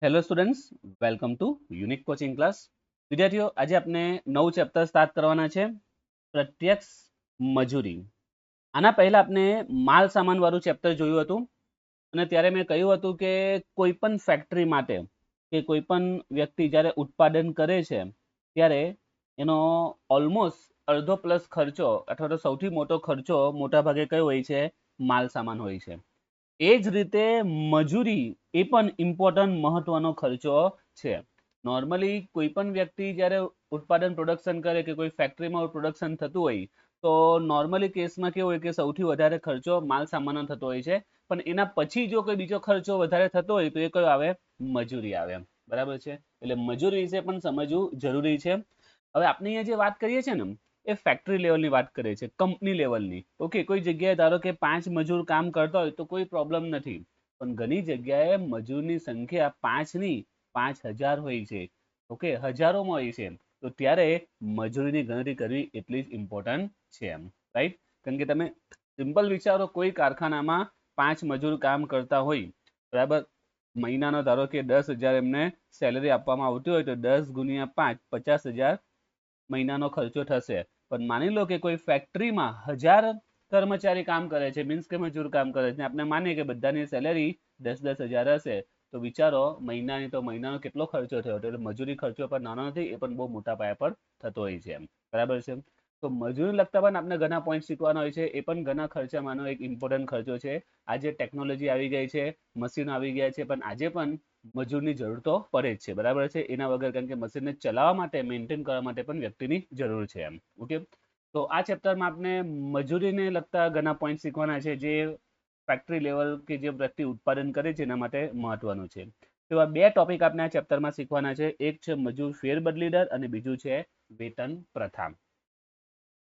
Hello students, welcome to unique coaching class. વિદ્યાર્થીઓ, આજે આપણે નવું ચેપ્ટર સ્ટાર્ટ કરવાના છે, પ્રત્યક્ષ મજૂરી. આના પહેલા આપણે માલ સામાન વાળું ચેપ્ટર જોયું હતું અને ત્યારે મેં કહ્યું હતું કે કોઈ પણ ફેક્ટરી માટે કે કોઈ પણ વ્યક્તિ જ્યારે ઉત્પાદન કરે છે ત્યારે એનો ઓલમોસ્ટ અડધો પ્લસ ખર્ચો અથવા તો સૌથી મોટો ખર્ચો મોટા ભાગે કયો હોય છે? માલ સામાન હોય છે. એ જ રીતે મજૂરી એ પણ ઇમ્પોર્ટન્ટ મહત્વનો ખર્ચો છે. નોર્મલી કોઈ પણ વ્યક્તિ જ્યારે ઉત્પાદન પ્રોડક્શન કરે કે કોઈ ફેક્ટરીમાં પ્રોડક્શન થતું હોય તો નોર્મલી કેસમાં કેવું હોય કે સૌથી વધારે ખર્ચો માલ સામાનનો થતો હોય છે, પણ એના પછી જો કોઈ બીજો ખર્ચો વધારે થતો હોય તો એ કયો આવે? મજૂરી આવે. બરાબર છે, એટલે મજૂરી વિશે પણ સમજવું જરૂરી છે. હવે આપણે અહીંયા જે વાત કરીએ છીએ ને એ ફેક્ટરી લેવલની વાત કરે છે, કંપની લેવલની. ઓકે, કોઈ જગ્યાએ ધારો કે 5 મજૂર કામ કરતા હોય તો કોઈ પ્રોબ્લેમ નથી, પણ ઘણી જગ્યાએ મજૂરની સંખ્યા 5 નહીં 5000 હોય છે. ઓકે, હજારોમાં હોય છે, તો ત્યારે મજૂરીની ગણતરી કરવી એટલી જ ઇમ્પોર્ટન્ટ છે. રાઈટ? કારણ કે તમે સિમ્પલ વિચારો, કોઈ કારખાનામાં 5 મજૂર કામ કરતા હોય, બરાબર, મહિનાનો ધારો કે 10,000 એમને સેલરી આપવામાં આવતી હોય તો 10 ગુણ્યા 5 50,000 મહિનાનો ખર્ચો થશે. પણ માની લો કે કોઈ ફેક્ટરીમાં 1000 કર્મચારી કામ કરે છે, મીન્સ કે મજૂર કામ કરે છે, આપણે માનીએ કે બધાની સેલેરી 10,000 હશે, તો વિચારો મહિનાની તો મહિનાનો કેટલો ખર્ચો થયો. એટલે મજૂરી ખર્ચો પણ નાનો નથી, એ પણ બહુ મોટા પાયા પર થતો હોય છે. બરાબર છે? તો મજૂરી લગતા પણ આપણે ઘણા પોઈન્ટ શીખવાના હોય છે. એ પણ ઘણા ખર્ચામાંનો એક ઇમ્પોર્ટન્ટ ખર્ચો છે. આજે ટેકનોલોજી આવી ગઈ છે, મશીન આવી ગયા છે, પણ આજે પણ મજૂરની જરૂર તો પડે જ છે. બરાબર છે? એના વગર, કારણ કે મશીનને ચલાવવા માટે, મેન્ટેન કરવા માટે પણ વ્યક્તિની જરૂર છે. ઓકે, તો આ ચેપ્ટરમાં આપણે મજૂરીને લગતા ઘણા પોઈન્ટ શીખવાના છે, જે ફેક્ટરી લેવલ કે જે વ્યક્તિ ઉત્પાદન કરે છે એના માટે મહત્વનું છે. તો આ બે ટોપિક આપણે આ ચેપ્ટરમાં શીખવાના છે. એક છે મજૂર ફેરબદલી દર અને બીજું છે વેતન પ્રથા.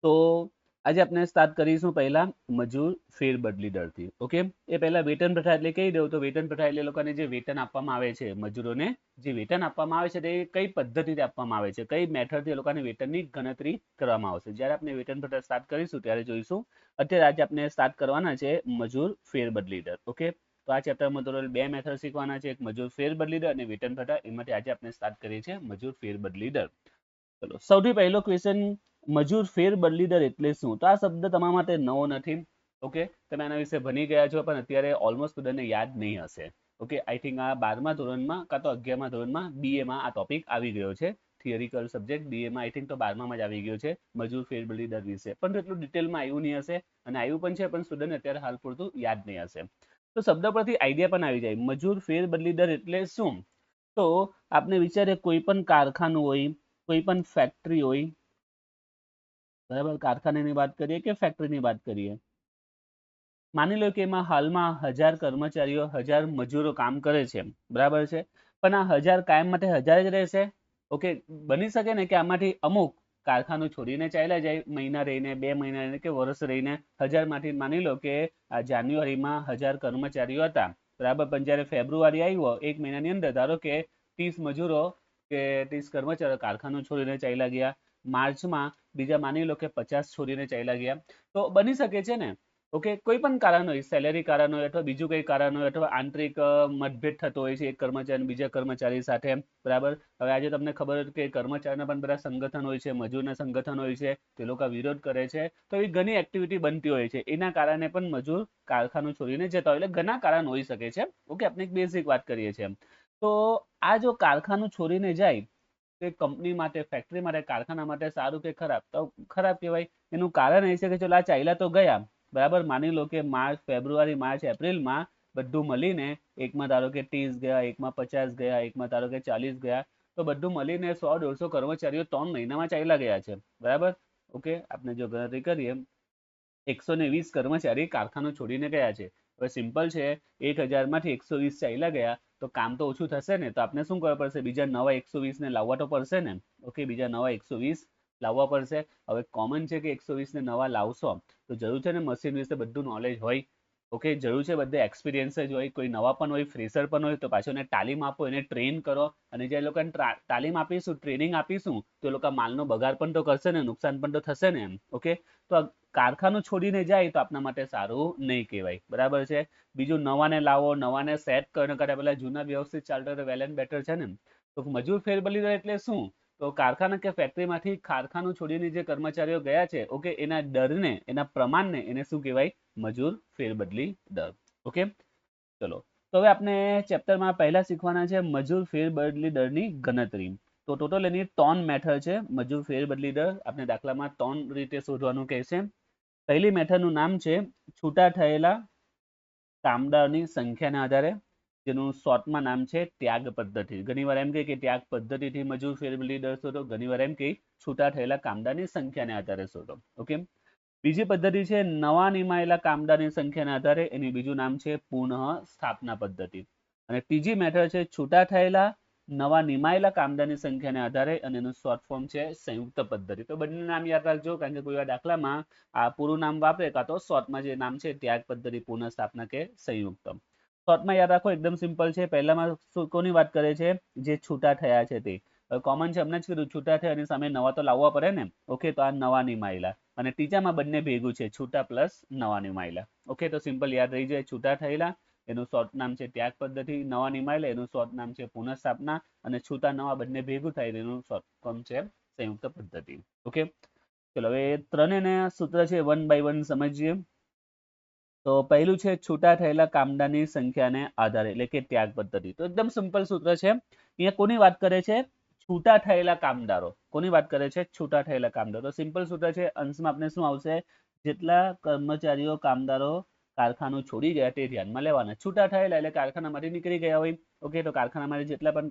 તો આજે આપણે સ્ટાર્ટ કરીશું પહેલા મજૂર ફેરબદલી દરથી. ઓકે, એ પહેલા વેતન પ્રથા એટલે કહી દઉં તો વેતન પ્રથા એટલે લોકોને જે વેતન આપવામાં આવે છે, મજૂરોને જે વેતન આપવામાં આવે છે તે કઈ પદ્ધતિથી આપવામાં આવે છે, કઈ મેથડથી એ લોકોને વેતનની ગણતરી કરવામાં આવશે. જ્યારે આપણે વેતન પ્રથા સ્ટાર્ટ કરીશું ત્યારે જોઈશું. અત્યારે આજે આપણે સ્ટાર્ટ કરવાના છે મજૂર ફેરબદલી દર. ઓકે, તો આ ચેપ્ટરમાં ધોરણ 2 મેથડ શીખવાના છે, એક મજૂર ફેરબદલી દર અને વેતન પ્રથા. એમાંથી આજે આપણે સ્ટાર્ટ કરીએ છીએ મજૂર ફેરબદલી દર. ચલો, સૌથી પહેલો ક્વેશ્ચન, મજૂર ફેરબદલી દર એટલે શું? તો આ શબ્દ તમારા માટે નવો નથી. ઓકે, તમે આના વિશે ભણી ગયા છો, પણ અત્યારે ઓલમોસ્ટ બધાને યાદ નહીં હશે. ઓકે, આઈ થિંક આ 12મા ધોરણમાં કાં તો 11મા ધોરણમાં બીએમાં આ ટોપિક આવી ગયો છે. થિયરિકલ સબ્જેક્ટ બીએમાં આઈ થિંક તો 12મામાં જ આવી ગયો છે મજૂર ફેરબદલી દર વિશે. પણ એટલું ડિટેલમાં આવ્યું નહીં હશે, અને આવ્યું પણ છે, પણ સ્ટુડન્ટ અત્યારે હાલ પૂરતું યાદ નહીં હશે. તો શબ્દ પરથી આઈડિયા પણ આવી જાય, મજૂર ફેરબદલી દર એટલે શું? તો આપણે વિચારીએ કોઈ પણ કારખાનું હોય, કોઈ પણ ફેક્ટરી હોય, બરાબર, કારખાનાની વાત કરીએ કે ફેક્ટરીની વાત કરીએ, માની લો કે એમાં હાલમાં 1000 કર્મચારીઓ, 1000 મજૂરો કામ કરે છે. બરાબર છે, પણ આ 1000 કાયમ માટે 1000 જ રહેશે? ઓકે, બની શકે ને કે આમાંથી અમુક કારખાનું છોડીને ચાલ્યા જાય, મહિના રહીને, 2 મહિના રહીને કે વર્ષ રહીને. 1000 માંથી માની લો કે આ જાન્યુઆરીમાં 1000 કર્મચારીઓ હતા, બરાબર, પણ જ્યારે ફેબ્રુઆરી આવ્યો, એક મહિનાની અંદર ધારો કે 30 મજૂરો કે 30 કર્મચારીઓ કારખાનું છોડીને ચાલ્યા ગયા. માર્ચમાં બીજા માની લો કે 50 છોડીને ચાલ્યા ગયા. તો બની શકે છે ને, ઓકે, કોઈ પણ કારણ હોય, સેલેરી કારણ હોય અથવા બીજું કંઈ કારણ હોય, અથવા આંતરિક મતભેદ થતો હોય છે એક કર્મચારી બીજા કર્મચારી સાથે. બરાબર, હવે આજે તમને ખબર હોય કે કર્મચારીના પણ બધા સંગઠન હોય છે, મજૂરના સંગઠન હોય છે, તે લોકો વિરોધ કરે છે, તો એવી ઘણી એક્ટિવિટી બનતી હોય છે. એના કારણે પણ મજૂર કારખાનું છોડીને જતા હોય. એટલે ઘણા કારણ હોઈ શકે છે. ઓકે, આપણે એક બેઝિક વાત કરીએ છીએ. તો આ જો કારખાનું છોડીને જાય તે કંપની માટે, ફેક્ટરી માટે, કારખાના માટે સારું કે ખરાબ? તો ખરાબ કહેવાય. એનું કારણ એ છે કે ચલો આ ચાલ્યા તો ગયા, બરાબર, માની લો કે માર્ચ, ફેબ્રુઆરી, માર્ચ, એપ્રિલમાં બધું મળીને એકમાં ધારો કે 30 ગયા, એકમાં 50 ગયા, એકમાં ધારો કે 40 ગયા, તો બધું મળીને 100-150 કર્મચારીઓ 3 મહિનામાં ચાલ્યા ગયા છે. બરાબર, ઓકે, આપણે જો ગણતરી કરીએ 120 કર્મચારી કારખાનું છોડીને ગયા છે. હવે સિમ્પલ છે, 1000 માંથી 120 ચાલ્યા ગયા તો કામ તો ઓછું થશે ને, તો આપણે શું કરવા પડશે? બીજા નવા 120 ને લાવવા તો પડશે ને. ઓકે, બીજા નવા 120 લાવવા પડશે. હવે કોમન છે કે 120 ને નવા લાવશો તો જરૂર છે ને મશીન વિશે બધું નોલેજ હોય. ઓકે, જરૂર છે બધે એક્સપિરિયન્સ જ હોય, કોઈ નવા પણ હોય, ફ્રેશર પણ હોય, તો પાછું એને તાલીમ આપો, એને ટ્રેન કરો, અને જે લોકોને તાલીમ આપીશું, ટ્રેનિંગ આપીશું, તો એ લોકો માલનો બગાડ પણ તો કરશે ને, નુકસાન પણ તો થશે ને એમ. ઓકે, તો કારખાનું છોડીને જાય તો આપણા માટે સારું નહીં કહેવાય, બરાબર છે. બીજું, નવાને લાવો, નવાને સેટ કર્યા પેલા જૂના વ્યવસ્થિત ચાલતો તો વેલ એન્ડ બેટર છે ને. તો મજૂર ફેરબદલી એટલે શું? તો કારખાના કે ફેક્ટરીમાંથી કારખાનું છોડીને જે કર્મચારીઓ ગયા છે, ઓકે, એના દરને, એના પ્રમાણને એને શું કહેવાય? મજૂર ફેરબદલી દર. ઓકે, ચલો. તો હવે આપણે ચેપ્ટરમાં પહેલા શીખવાના છે મજૂર ફેરબદલી દરની ગણતરી. તો ટોટલ એની 3 મેથડ છે મજૂર ફેરબદલી દર. આપણે દાખલામાં 3 રીતે શોધવાનું કહેશે. પહેલી મેથડનું નામ છે છૂટા થયેલા કામદારની સંખ્યાના આધારે, જેનું શોર્ટમાં નામ છે ત્યાગ પદ્ધતિ. ઘણીવાર એમ કે ત્યાગ પદ્ધતિથી મજૂર ફેરબદલી દર શોધો, ઘણીવાર એમ કે છૂટા થયેલા કામદારની સંખ્યાને આધારે શોધો. ઓકે, બીજી પદ્ધતિ છે નવા નિમાયેલા કામદારની સંખ્યાના આધારે, એની બીજું નામ છે પુનઃ સ્થાપના પદ્ધતિ. અને ત્રીજી મેથડ છે છૂટા થયેલા નવા નિમાયેલા કામદારની સંખ્યાને આધારે, અને એનું શોર્ટ ફોર્મ છે સંયુક્ત પદ્ધતિ. તો બંને નામ યાદ રાખજો, કારણ કે કોઈ વાર દાખલામાં આ પૂરું નામ વાપરે, કાં તો શોર્ટમાં જે નામ છે ત્યાગ પદ્ધતિ, પુનઃ સ્થાપના કે સંયુક્ત. શોર્ટમાં યાદ રાખો, એકદમ સિમ્પલ છે. પહેલામાં કોની વાત કરે છે? જે છૂટા થયા છે તે. કોમન છે, હમણાં જ કીધું, છૂટા થયા એની સામે નવા તો લાવવા પડે ને. ઓકે, તો આ નવા નિમાયેલા, અને ત્રીજામાં બંને ભેગું છે, છૂટા પ્લસ નવા નિમાયેલા. ઓકે, તો સિમ્પલ યાદ રહી જાય. છૂટા થયેલા એનું શોર્ટ નામ છે ત્યાગ પદ્ધતિ, નવા નિમાયેલા એનું શોર્ટ નામ છે પુનઃ સ્થાપના, અને છૂટા નવા બંને ભેગું થાય એનું શોર્ટ ફોર્મ છે સંયુક્ત પદ્ધતિ. ઓકે, ચલો હવે ત્રણેયને સૂત્ર છે વન બાય વન સમજીએ. તો પહેલું છે છૂટા થયેલા કામદારની સંખ્યાને આધારે, એટલે કે ત્યાગ પદ્ધતિ. તો એકદમ સિમ્પલ સૂત્ર છે. અહીંયા કોની વાત કરે છે? છૂટા થયેલા કામદારો. કોની વાત કરે છે? છૂટા થયેલા કામદારો. સિમ્પલ સૂત્ર છે. અંશમાં આપણે શું આવશે? જેટલા કર્મચારીઓ, કામદારો કારખાનું છોડી ગયા તે ધ્યાનમાં લેવાના. છૂટા થયેલા એટલે કારખાનામાંથી નીકળી ગયા હોય. ઓકે, તો કારખાનામાંથી જેટલા પણ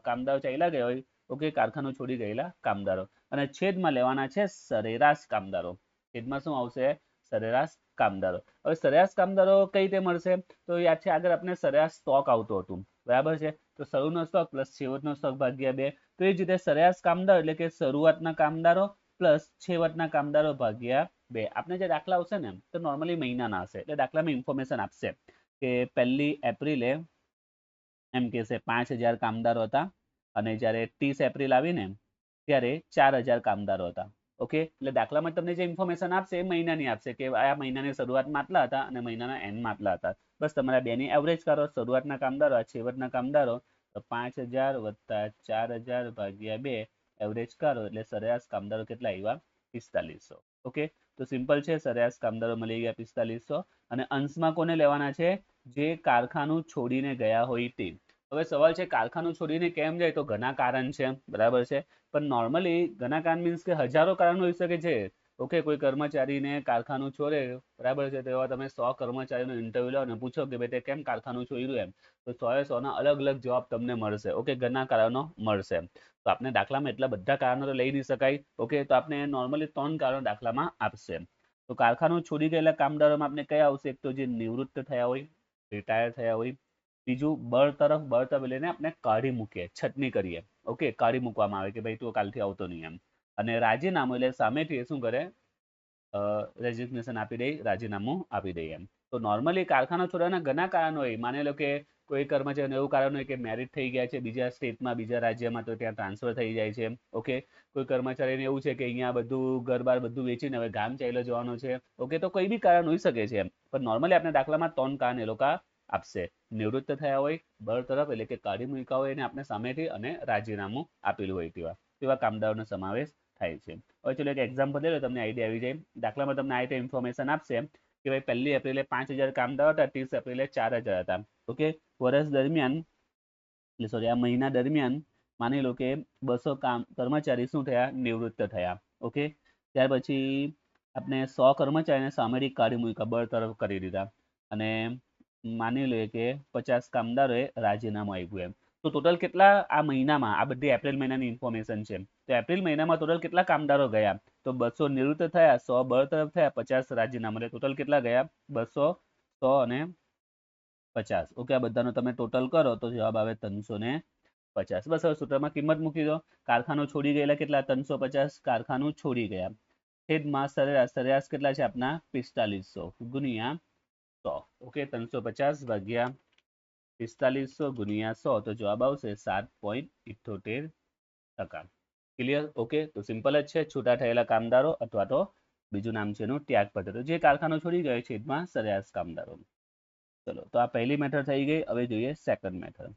કામદારો ચાલ્યા ગયા હોય, ઓકે, કારખાનું છોડી ગયેલા કામદારો. અને છેદમાં લેવાના છે સરેરાશ કામદારો. છેદમાં શું આવશે? સરેરાશ કામદારો. હવે સરેરાશ કામદારો કઈ રીતે મળશે? તો યાદ છે આગળ આપણે સરેરાશ સ્ટોક આવતું હતું, બરાબર છે. તો શરૂનો સ્ટોક પ્લસ છેવટનો સ્ટોક ભાગ્યા 2. તો એ જ રીતે સરેરાશ કામદારો એટલે કે શરૂઆતના કામદારો પ્લસ છેવટના કામદારો ભાગ્યા 2. આપણે જે દાખલા આવશે ને, તો નોર્મલી મહિનાના હશે, એટલે દાખલામાં ઇન્ફોર્મેશન આપશે કે 1 એપ્રિલે એમ કહેશે 5000 કામદારો હતા, અને જ્યારે 30 એપ્રિલ આવીને ત્યારે 4000 કામદારો હતા. ઓકે, એટલે દાખલામાં તમને જે ઇન્ફોર્મેશન આપશે એ મહિનાની આપશે, કે આ મહિનાની શરૂઆતમાં આટલા હતા અને મહિનાના એન્ડમાં આટલા હતા. બસ તમારા બેની એવરેજ કરો, શરૂઆતના કામદારો છેવટના કામદારો, તો 5000 વત્તા 4000 ભાગ્યા 2 એવરેજ કરો, એટલે સરેરાશ કામદારો કેટલા આવ્યા? 4500. ઓકે, તો સિમ્પલ છે, સરેરાશ કામદારો મળી ગયા 4500. અને અંશમાં કોને લેવાના છે? જે કારખાનું છોડીને ગયા હોય તે. હવે સવાલ છે કારખાનું છોડીને કેમ જાય? તો ઘણા કારણ છે, બરાબર છે. પણ નોર્મલી ઘણા કારણ મીન્સ કે હજારો કારણ હોઈ શકે છે. ઓકે, કોઈ કર્મચારીને કારખાનું છોડે, બરાબર છે, તો એવા તમે 100 કર્મચારીનો ઇન્ટરવ્યુ લો અને પૂછો કે ભાઈ તે કેમ કારખાનું છોડ્યું એમ, તો 100 ના અલગ અલગ જવાબ તમને મળશે. ઓકે, ઘણા કારણો મળશે. તો આપણે દાખલામાં એટલા બધા કારણો તો લઈ નહીં શકાય. ઓકે, તો આપણે નોર્મલી 3 કારણો દાખલામાં આપશે. તો કારખાનું છોડી ગયેલા કામદારોમાં આપણે કયા આવશે? એક તો જે નિવૃત્ત થયા હોય, રિટાયર થયા હોય. બીજું બરતરફ એટલે એને આપણે કાઢી મૂકીએ, છટણી કરીએ. ઓકે, કાઢી મૂકવામાં આવે કે ભાઈ તું કાલથી આવતો નહીં એમ. અને રાજીનામું એટલે સામેથી શું કરે? રેઝિગ્નેશન આપી દે, રાજીનામું આપી દે એમ. તો નોર્મલી કારખાના છોડવાના ઘણા કારણ હોય. માની લો કે કોઈ કર્મચારીનું એવું કારણ હોય કે મેરિટ થઈ ગયા છે બીજા સ્ટેટમાં, બીજા રાજ્યમાં, તો ત્યાં ટ્રાન્સફર થઈ જાય છે. ઓકે, કોઈ કર્મચારીને એવું છે કે અહીંયા બધું ઘર-બાર બધું વેચીને હવે ગામ ચાલ્યો જવાનું છે. ઓકે, તો કોઈ બી કારણ હોઈ શકે છે એમ. પણ નોર્મલી આપણે દાખલામાં 3 કારણ એ લોકો આપશે. નિવૃત્ત થયા હોય, બરતરફ એટલે કે કાઢી મૂક્યા હોય અને આપણે સામેથી, અને રાજીનામું આપેલું હોય તેવા કામદારોનો સમાવેશ થાય છે. હવે ચલો એક એક્ઝામ્પલ લઈ લો, તમને આઈડિયા આવી જાય. દાખલામાં તમને આ રીતે ઇન્ફોર્મેશન આપશે કે ભાઈ 1 એપ્રિલે 5000 કામદારો હતા, 30 એપ્રિલે 4000 હતા. ઓકે, વર્ષ દરમિયાન, એટલે સોરી, આ મહિના દરમિયાન માની લો કે 200 કર્મચારી શું થયા? નિવૃત્ત થયા. ઓકે, ત્યાર પછી આપણે 100 કર્મચારીને સામેથી કાઢી મૂક્યા, બરતરફ કરી દીધા, અને માની લઈએ કે 50 કામદારોએ રાજીનામું આપ્યું એમ. તો ટોટલ કેટલા આ મહિનામાં? આ બધી એપ્રિલ મહિનાની ઇન્ફોર્મેશન છે. તો એપ્રિલ મહિનામાં ટોટલ કેટલા કામદારો ગયા? તો 200 નિવૃત્ત થયા, 100 બરતરફ થયા, 50 રાજીનામું, એટલે ટોટલ કેટલા ગયા? 200, 100 અને 50. ઓકે, આ બધાનો તમે ટોટલ કરો તો જવાબ આવે 350. બસ હવે સૂત્રમાં કિંમત મૂકી દો. કારખાનું છોડી ગયેલા કેટલા? 350 કારખાનું છોડી ગયા. છેદમાં સરેરાશ કેટલા છે આપણા? 4500 ગુણ્યા 100. ઓકે, 350 ભાગ્યા 4500 ગુણ્યા 100 તો જવાબ આવશે 7.78%. ક્લિયર? ઓકે, તો સિમ્પલ જ છે. છૂટા થયેલા કામદારો અથવા તો બીજું નામ છે એનું ત્યાગ પત્ર, તો જે કારખાનો છોડી ગયો છે એમાં સરેરાશ કામદારો. ચલો, તો આ પહેલી મેથડ થઈ ગઈ. હવે જોઈએ સેકન્ડ મેથડ.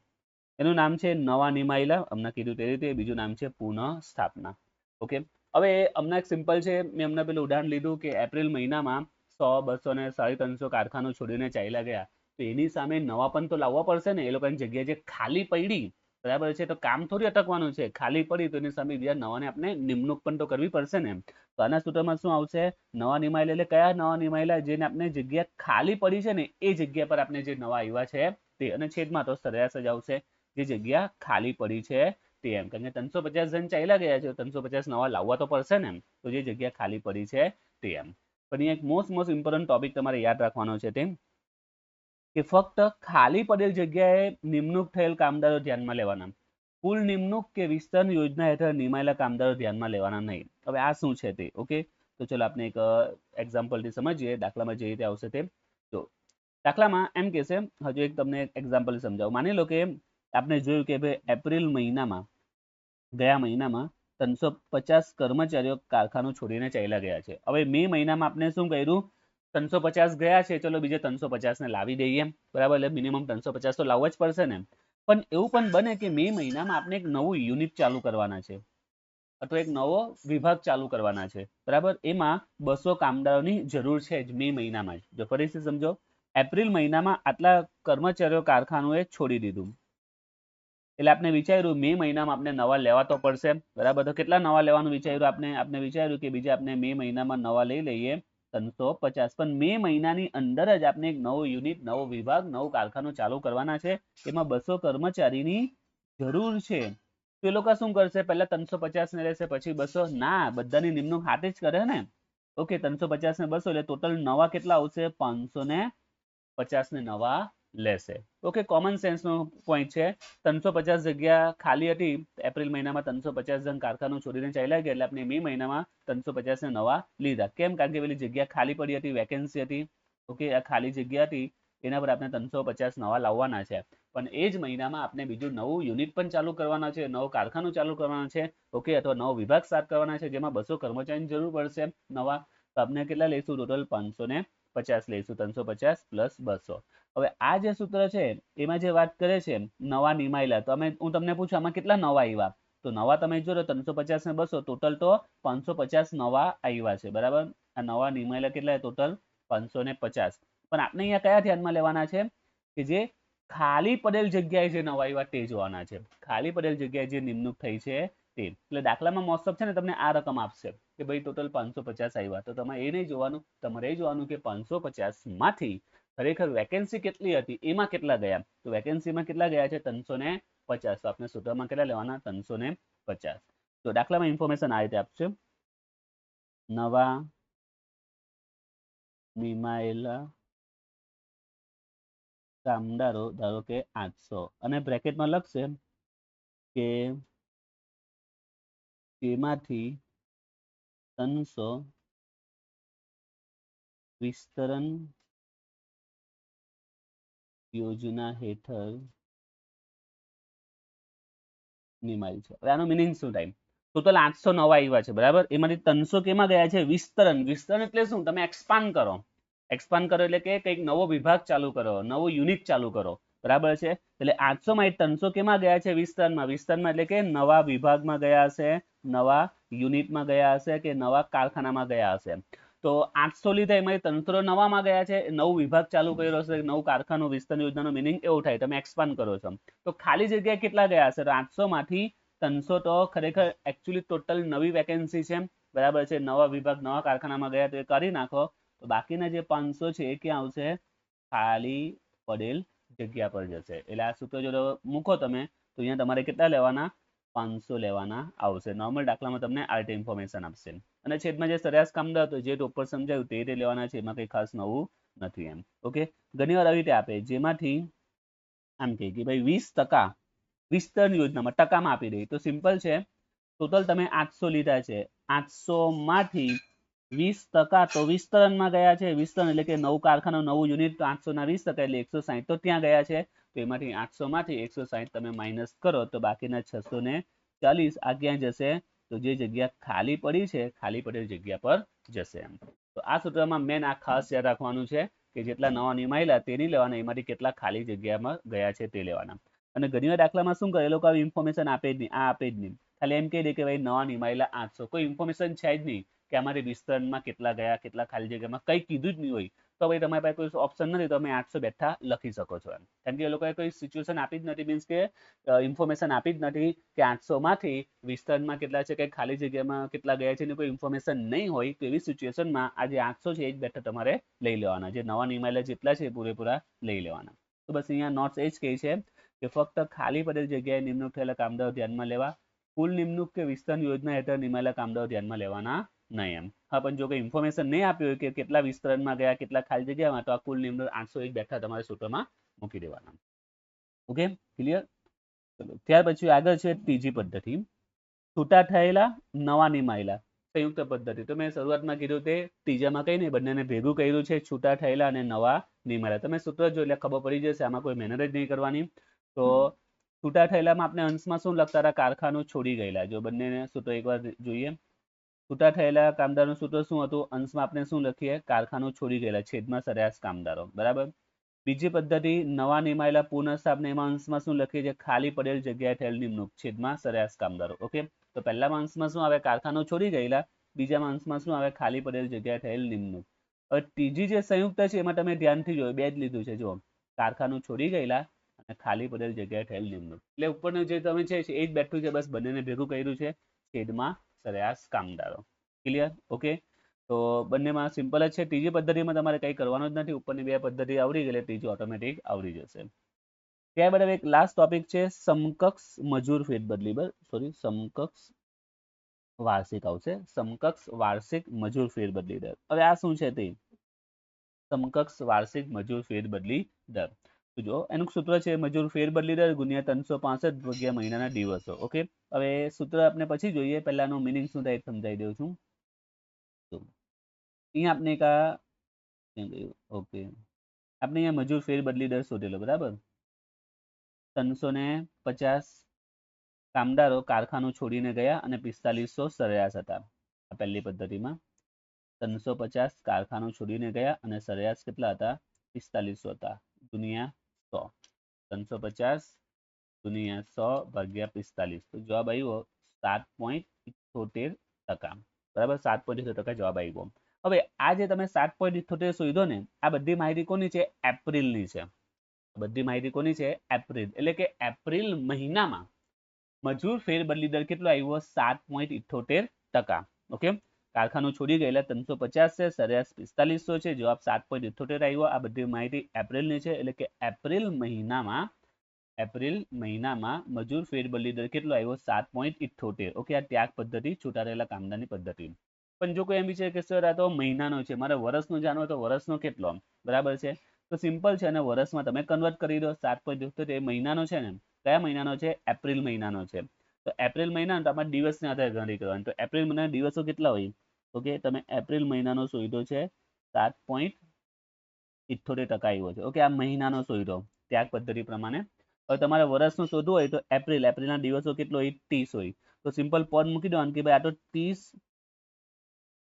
એનું નામ છે નવા નિમાયેલા, હમણાં કીધું તે રીતે. બીજું નામ છે પુનઃ સ્થાપના. ઓકે, હવે હમણાં એક સિમ્પલ છે. મેં હમણાં પેલું ઉદાહરણ લીધું કે એપ્રિલ મહિનામાં 100, 200 ને 350 કારખાનો છોડીને ચાલ્યા ગયા, તો એની સામે નવા પણ તો લાવવા પડશે ને. એ લોકોની જગ્યા જે ખાલી પડી, બરાબર છે, તો કામ થોડી અટકવાનું છે. ખાલી પડી તો એની સામે બીજા નવાને આપણે નિમણૂક પણ તો કરવી પડશે ને. તો આના સૂત્રમાં શું આવશે? નવા નિમાયેલા એટલે કયા નવા નિમાયેલા? જેને આપણે જગ્યા ખાલી પડી છે ને એ જગ્યા પર આપણે જે નવા આવ્યા છે તે, અને છેદમાં તો સરેરાશ જ આવશે જે જગ્યા ખાલી પડી છે તે. એમ કારણ કે 350 જણ ચાલ્યા ગયા છે, 350 નવા લાવવા તો પડશે ને. તો જે જગ્યા ખાલી પડી છે તે. એમ પણ અહીંયા એક મોસ્ટ ઇમ્પોર્ટન્ટ ટોપિક તમારે યાદ રાખવાનો છે તેમ કે ફક્ત ખાલી પડેલ જગ્યાએ નિમણૂક થયેલ કામદારો ધ્યાનમાં લેવાના. કુલ નિમણૂક કે વિસ્તરણ યોજના હેઠળ નિમાયેલા કામદારો ધ્યાનમાં લેવાના નહીં. હવે આ શું છે તે? ઓકે, તો ચલો આપણે એક એક્ઝામ્પલથી સમજીએ. દાખલામાં જે રીતે આવશે તે. તો દાખલામાં એમ કે છે, હજુ એક તમને એક્ઝામ્પલ સમજાવું. માની લો કે આપણે જોયું કે ભાઈ એપ્રિલ મહિનામાં, ગયા મહિનામાં 350 કર્મચારીઓ કારખાનો છોડીને ચાલ્યા ગયા છે. હવે મે મહિનામાં આપણે શું કર્યું? 350 ગયા છે, ચલો બીજે 350 ને લાવી દઈએ, બરાબર. એટલે મિનિમમ 350 તો લાવવા જ પડશે ને. પણ એવું પણ બને કે મે મહિનામાં આપણે એક નવું યુનિટ ચાલુ કરવાના છે અથવા એક નવો વિભાગ ચાલુ કરવાના છે, બરાબર. એમાં 200 કામદારોની જરૂર છે જ મે મહિનામાં જ. જો ફરીથી સમજો, એપ્રિલ મહિનામાં આટલા કર્મચારીઓ કારખાનોએ છોડી દીધું, એટલે આપણે વિચાર્યું મે મહિનામાં આપણે નવા લેવા તો પડશે, બરાબર. તો કેટલા નવા લેવાનું વિચાર્યું? આપણે વિચાર્યું કે બીજા આપણે મે મહિનામાં નવા લઈ લઈએ 350. પણ મે મહિનાની અંદર જ આપણે એક નવો યુનિટ, નવો વિભાગ, નવું કારખાનું ચાલુ કરવાના છે. એમાં 200 કર્મચારીની જરૂર છે. તો એ લોકો શું કરશે? પહેલા 350 ને લેશે, પછી 200? ના, બધાની નિમણૂક હાથે જ કરે ને. ઓકે, 350 ને 200 એટલે ટોટલ નવા કેટલા આવશે? 550 ને નવા લેશે. ઓકે, કોમન સેન્સ નો પોઈન્ટ છે. 350 જગ્યા ખાલી હતી એપ્રિલ મહિનામાં, 350 જણ કારખાનું છોડીને ચાલ્યા ગયા, એટલે આપણે મે મહિનામાં 350 ને નવા લીધા. કેમ? કારણ કે પેલી જગ્યા ખાલી પડી હતી, વેકેન્સી હતી. ઓકે, આ ખાલી જગ્યા હતી એના પર આપણે 350 નવા લાવવાના છે. પણ એ જ મહિનામાં આપણે બીજું નવું યુનિટ પણ ચાલુ કરવાના છે, નવું કારખાનું ચાલુ કરવાના છે. ઓકે, અથવા નવો વિભાગ સ્ટાર્ટ કરવાના છે, જેમાં 200 કર્મચારીની જરૂર પડશે નવા. તો આપણે કેટલા લઈશું? ટોટલ 550 લઈશું. 350 પ્લસ 200. હવે આ જે સૂત્ર છે એમાં જે વાત કરે છે નવા નિમાયેલા, તો હું તમને પૂછું આમાં કેટલા નવા આવ્યા? તો નવા તમે જો 350 ને 200, ટોટલ તો 550 નવા આવ્યા છે, બરાબર. આ નવા નિમાયેલા કેટલા? ટોટલ 550. પણ આપણે અહીંયા કયા ધ્યાનમાં લેવાના છે? કે જે ખાલી પડેલ જગ્યાએ જે નવા આવ્યા તે જોવાના છે. ખાલી પડેલ જગ્યાએ જે નિમણૂક થઈ છે તે. એટલે દાખલામાં મોસ્ટ ઓફ છે ને તમને આ રકમ આપશે કે ભાઈ ટોટલ 550 આવ્યા, તો તમારે એ નહીં જોવાનું, તમારે એ જોવાનું કે 550 માંથી ખરેખર વેકેન્સી કેટલી હતી એમાં કેટલા ગયા. તો વેકેન્સીમાં કેટલા ગયા છે? 350. તો આપણે સૂત્રમાં કેટલા લેવાના? 350. તો દાખલામાં ઇન્ફોર્મેશન આ રીતે આપશે: નવા નિમાયેલા કામદારો ધારો કે 800, અને બ્રેકેટમાં લખશે કે તેમાંથી 300 વિસ્તરણ યોજના હેઠળ નિમાયેલ છે. હવે આનો મિનિંગ શું થાય? ટોટલ 800 નવા આવ્યા છે, બરાબર. એમાંથી 300 કેમાં ગયા છે? વિસ્તરણ. વિસ્તરણ એટલે શું? તમે એક્સપાન્ડ કરો. એક્સપાન્ડ કરો એટલે કે કંઈક નવો વિભાગ ચાલુ કરો, નવો યુનિટ ચાલુ કરો, બરાબર છે. એટલે 800 માં 300 કેમાં ગયા છે? વિસ્તરણમાં. વિસ્તરણમાં એટલે કે નવા વિભાગમાં ગયા હશે, નવા યુનિટમાં ગયા હશે, કે નવા કારખાનામાં ગયા હશે. તો 800 લીધા, એમાં 300 નવામાં ગયા છે, નવું વિભાગ ચાલુ કર્યો હશે, નવું કારખાનું. વિસ્તરણ યોજનાનો મિનિંગ એવું થાય, તમે એક્સપાન્ડ કરો છો. તો ખાલી જગ્યા કેટલા ગયા હશે? તો 800 માંથી 300 તો ખરેખર એકચ્યુઅલી ટોટલ નવી વેકેન્સી છે, બરાબર છે. નવા વિભાગ, નવા કારખાનામાં ગયા, તો એ કરી નાખો. તો બાકીના જે 500 છે એ ક્યાં આવશે? ખાલી પડેલ જગ્યા પર જશે. એટલે આ સૂત્ર જો મૂકો તમે તો અહીંયા તમારે કેટલા લેવાના? 500 લેવાના આવશે. નોર્મલ દાખલામાં તમને આ રીતે ઇન્ફોર્મેશન આપશે. અને છેદમાં જે સરેરાશ કામદાર હતો જે ઉપર સમજાયું તે રીતે લેવાના છે, એમાં કંઈ ખાસ નવું નથી એમ. ઓકે, ઘણીવાર આવી રીતે આપે, જેમાંથી આમ કે ભાઈ 20% વિસ્તરણ યોજનામાં ટકામાં આપી દે. તો સિમ્પલ છે, ટોટલ તમે 800 લીધા છે, 800 માંથી 20% તો વિસ્તરણમાં ગયા છે. વિસ્તરણ એટલે કે નવું કારખાનું નવું યુનિટ, તો 800 ના 20% એટલે 160 તો ત્યાં ગયા છે. તો એમાંથી 800 માંથી 160 તમે માઇનસ કરો તો બાકીના 640 આ ક્યાં જશે? તો જે જગ્યા ખાલી પડી છે ખાલી પડેલી જગ્યા પર જશે. તો આ સૂત્રમાં મેન આ ખાસ યાદ રાખવાનું છે કે જેટલા નવા નિમાયેલા તે નહીં લેવાના, એમાંથી કેટલા ખાલી જગ્યામાં ગયા છે તે લેવાના. અને ઘણીવાર દાખલામાં શું કરે, એ લોકો આવી ઇન્ફોર્મેશન આપે જ નહીં, આ આપે જ નહીં, ખાલી એમ કહી દે કે ભાઈ નવા નિમાયેલા 800, કોઈ ઇન્ફોર્મેશન છે જ નહીં કે અમારે વિસ્તરણમાં કેટલા ગયા, કેટલા ખાલી જગ્યામાં, કંઈ કીધું જ નહીં હોય, તો ભાઈ તમારી પાસે કોઈ ઓપ્શન નથી, તો તમે 800 બેઠા લખી શકો છો. કારણ કે એ લોકોએ કોઈ સિચ્યુએશન આપી જ નથી, મીન્સ કે ઇન્ફોર્મેશન આપી જ નથી કે 800 માંથી વિસ્તરણમાં કેટલા છે, કે ખાલી જગ્યામાં કેટલા ગયા છે, એની કોઈ ઇન્ફોર્મેશન નહીં હોય. તો એવી સિચ્યુએશનમાં આ જે 800 છે એ જ બેઠા તમારે લઈ લેવાના, જે નવા નિમાયેલા જેટલા છે એ પૂરેપૂરા લઈ લેવાના. તો બસ અહીંયા નોટ્સ એ જ કહે છે કે ફક્ત ખાલી પડેલ જગ્યાએ નિમણૂક થયેલા કામદારો ધ્યાનમાં લેવા, કુલ નિમણૂક કે વિસ્તરણ યોજના હેઠળ નિમાયેલા કામદારો ધ્યાનમાં લેવાના નહીં. એમ હા, પણ જો કોઈ ઇન્ફોર્મેશન નહીં આપ્યું હોય કે કેટલા વિસ્તરણમાં ગયા, કેટલા ખાલી જગ્યામાં, તો આ કુલ નિમણૂક 800 બેઠા તમારે સૂત્રમાં મૂકી દેવાના. Okay, clear? ચલો ત્યાર પછી આગળ છે ત્રીજી પદ્ધતિ, છૂટા થયેલા નવા નિમાયેલા સંયુક્ત પદ્ધતિ. તો મેં શરૂઆતમાં કીધું તે ત્રીજામાં કઈ નહીં, બંનેને ભેગું કર્યું છે, છૂટા થયેલા અને નવા નિમાયેલા. તમે સૂત્ર જો એટલે ખબર પડી જશે, આમાં કોઈ મહેનત જ નહીં કરવાની. તો છૂટા થયેલામાં આપણે અંશમાં શું લખતા હતા? કારખાનું છોડી ગયેલા. જો બંનેને સૂત્ર એકવાર જોઈએ. છૂટા થયેલા કામદારોનું સૂત્ર શું હતું? અંશમાં આપણે શું લખીએ? કારખાનું છોડી ગયેલા છેદમાં સરેરાશ કામદારો. બરાબર. બીજી પદ્ધતિ નવા નિમાયેલા પુનઃસ્થાપના, એમાં અંશમાં શું લખીએ છીએ? ખાલી પડેલ જગ્યાએ થયેલ નિમણૂક છેદમાં સરેરાશ કામદારો. ઓકે, તો પહેલામાં અંશમાં શું આવે? કારખાનું છોડી ગયેલા. બીજામાં અંશમાં શું આવે? ખાલી પડેલ જગ્યાએ થયેલ નિમણૂક. હવે ત્રીજી જે સંયુક્ત છે એમાં તમે ધ્યાનથી જોયો, બે જ લીધું છે. જો કારખાનું છોડી ગયેલા અને ખાલી પડેલ જગ્યાએ થયેલ નિમણૂક, એટલે ઉપરનું જે તમે છે એ જ બેઠું છે, બસ બંનેને ભેગું કર્યું છે છેદમાં સરેરાશ કામદારો. ક્લિયર? ઓકે, તો બંનેમાં સિમ્પલ જ છે. ત્રીજી પદ્ધતિમાં તમારે કંઈ કરવાનું જ નથી, ઉપરની બે પદ્ધતિ આવડી ગઈ, ત્રીજી ઓટોમેટિક આવડી જશે. ત્યારબાદ એક લાસ્ટ ટોપિક છે સમકક્ષ મજૂર ફેરબદલી. સમકક્ષ વાર્ષિક આવશે, સમકક્ષ વાર્ષિક મજૂર ફેરબદલી દર. હવે આ શું છે તે સમકક્ષ વાર્ષિક મજૂર ફેરબદલી દર. તો જો એનું સૂત્ર છે મજૂર ફેરબદલી દર ગુણ્યા 365 ભાગ્યા મહિનાના દિવસો. ઓકે, હવે સૂત્ર આપણે પછી જોઈએ, પહેલાનું મિનિંગ શું થાય સમજાવી દઉં છું. અહીંયા આપણે ઓકે, આપણે અહીંયા મજૂર ફેરબદલી દર શોધેલો. બરાબર, 350 કામદારો કારખાનું છોડીને ગયા અને 4500 સરેરાશ હતા. આ પહેલી પદ્ધતિમાં 350 કારખાનું છોડીને ગયા અને સરેરાશ કેટલા હતા? 4500 હતા. ગુણ્યા 100, 350 ગુણ્યા 100 ભાગ્યા 45, તો જવાબ આવ્યો 7.78%. બરાબર, 7.78% જવાબ આવ્યો. હવે આ જે તમે 7.78 શોધ્યો ને, આ બધી માહિતી કોની છે? એપ્રિલની છે. બધી માહિતી કોની છે? એપ્રિલ. એટલે કે એપ્રિલ મહિનામાં મજૂર ફેરબદલી દર કેટલો આવ્યો? 7.78%. ઓકે, કારખાનું છોડી ગયેલા 350 છે, સરેરાશ 4500 છે, જવાબ 7.78 આવ્યો. આ બધી માહિતી એપ્રિલની છે. એટલે કે એપ્રિલ મહિનામાં મજૂર ફેરબદલી દર કેટલો આવ્યો? 7.78. ઓકે, આ ત્યાગ પદ્ધતિ, છૂટા રહેલા કામદારની પદ્ધતિ. પણ જો કોઈ એમ વિચારે કે સર આ તો મહિનાનો છે, મારે વર્ષનો જાણવો, તો વર્ષનો કેટલો? બરાબર છે, તો સિમ્પલ છે, અને વર્ષમાં તમે કન્વર્ટ કરી દો. 7.78 મહિનાનો છે ને, કયા મહિનાનો છે? એપ્રિલ મહિનાનો છે. તો એપ્રિલ મહિના તમારે દિવસના આધારે ગણતરી કરવાની. તો એપ્રિલ મહિનાના દિવસો કેટલા હોય? ઓકે, તમે એપ્રિલ મહિનાનો શોધ્યો છે 7.78% આવ્યો છે. ઓકે, આ મહિનાનો શોધ્યો ત્યાગ પદ્ધતિ પ્રમાણે. હવે તમારે વર્ષનું શોધવું હોય તો એપ્રિલના દિવસો કેટલો હોય? 30 હોય. તો સિમ્પલ પદ મૂકી દેવાનું કે ભાઈ આ તો 30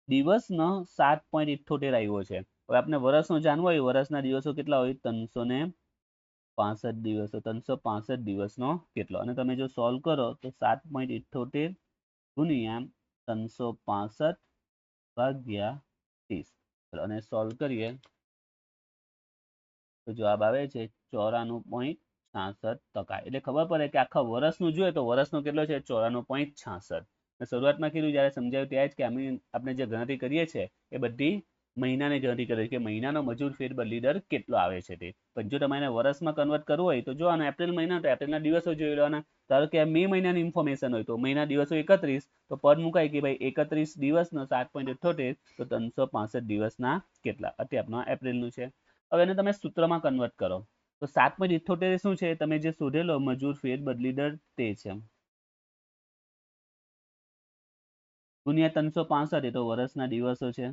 દિવસનો 7.78 આવ્યો છે. હવે આપણે વર્ષનો જાણવું હોય, વર્ષના દિવસો કેટલા હોય? 365 દિવસો. 365 દિવસનો કેટલો? અને તમે જો સોલ્વ કરો તો 7.78 ગુણ્યા 365 ભાગ્યા 30, અને સોલ્વ કરીએ તો જવાબ આવે છે 94.66%. એટલે ખબર પડે કે આખા વર્ષનું જોઈએ તો વર્ષનો કેટલો છે? 94.66. શરૂઆતમાં કીધું જ્યારે સમજાવ્યું ત્યાં જ કે આપણે જે ગણતરી કરીએ છીએ એ બધી મહિનાની ગણતરી કરીએ કે મહિનાનો મજૂર ફેરબદલી દર કેટલો આવે છે તે. પણ જો તમારે વર્ષમાં કન્વર્ટ કરવું હોય તો જોવાનું એપ્રિલ મહિના, તો એપ્રિલના દિવસો જોઈ લેવાના. ધારો કે મે મહિનાની ઇન્ફોર્મેશન હોય તો મહિના દિવસો 31, તો પદ મુકાય કે ભાઈ 31 દિવસનો 7.78, તો 365 દિવસના કેટલા? અત્યારે આપણું એપ્રિલનું છે. હવે એને તમે સૂત્રમાં કન્વર્ટ કરો તો 7.78 શું છે? તમે જે શોધેલો મજૂર ફેરબદલી દર તે છે. ગુણ્યા 365 એ તો વર્ષના દિવસો છે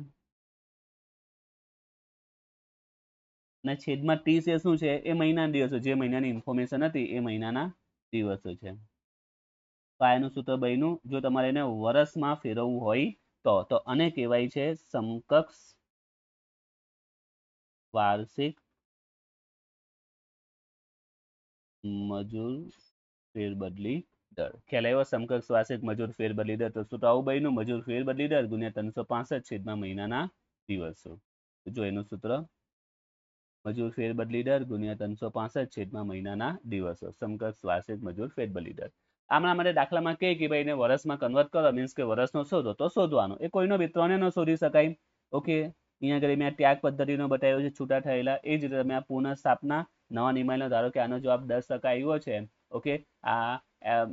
અને છેદમાં 30 એ શું છે એ મહિનાના દિવસો જે મહિનાની ઇન્ફોર્મેશન હતી એ મહિનાના દિવસો છે તો આ એનું સૂત્ર બન્યું જો તમારે એને વર્ષમાં ફેરવવું હોય તો આને કહેવાય છે સમકક્ષ વાર્ષિક મજૂર ફેરબદલી દર ખ્યાલ આવ્યો સમકક્ષ વાર્ષિક મજૂર ફેરબદલી દર તો સૂત્ર આવું બન્યું મજૂર ફેરબદલી દર ગુણ્યા 365 છેદમાં મહિનાના દિવસો જો એનું સૂત્ર મજૂર ફેરબદલી દર ગુણ્યા 365 છેદમાં મહિનાના દિવસો સમકક્ષ વાર્ષિક મજૂર ફેરબદલી દર આમના માટે દાખલામાં કહે કે ભાઈ એને વર્ષમાં કન્વર્ટ કરો મીન્સ કે વર્ષનો શોધો તો શોધવાનો એ કોઈનો બી ત્રણે ન શોધી શકાય ઓકે અહીંયા આગળ મેં ત્યાગ પદ્ધતિનો બતાવ્યો છે છૂટા થયેલા એ જ રીતે મેં આ પુનઃ સ્થાપના નવા નિયમનો ધારો કે આનો જવાબ 10% આવ્યો છે ઓકે આ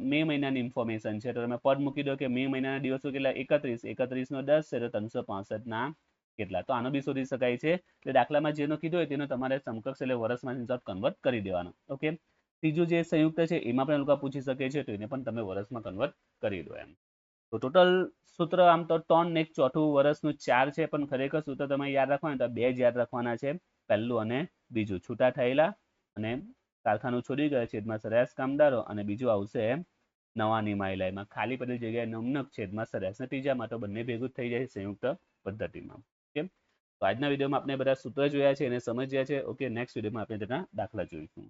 મે મહિનાની ઇન્ફોર્મેશન છે તો તમે પદ મૂકી દો કે મે મહિનાના દિવસો કેટલા 31 નો 10 છે તો 365 ના કેટલા તો આનો બી શોધી શકાય છે એટલે દાખલામાં જેનો કીધો હોય તેનો તમારે સમકક્ષ એટલે વર્ષમાં કન્વર્ટ કરી દેવાનો ઓકે ત્રીજું જે સંયુક્ત છે એમાં પણ લોકો પૂછી શકે છે તો એને પણ તમે વર્ષમાં કન્વર્ટ કરી દો એમ તો ટોટલ સૂત્ર આમ તો 3 ને ચોથું વર્ષનું 4 છે પણ ખરેખર સૂત્ર તમે યાદ રાખવાના તો 2 જ યાદ રાખવાના છે પહેલું અને બીજું છૂટા થયેલા અને કારખાનું છોડી ગયા છેદમાં સરેરાશ કામદારો અને બીજું આવશે નવા નિમાયેલા એમાં ખાલી પડેલી જગ્યાએ નમનક છેદમાં સરેરાશ ત્રીજામાં તો બંને ભેગું થઈ જાય સંયુક્ત પદ્ધતિમાં ઓકે તો આજના વિડીયોમાં આપણે બધા સૂત્ર જોયા છે એને સમજ્યા છે ઓકે નેક્સ્ટ વિડીયોમાં આપણે તેના દાખલા જોઈશું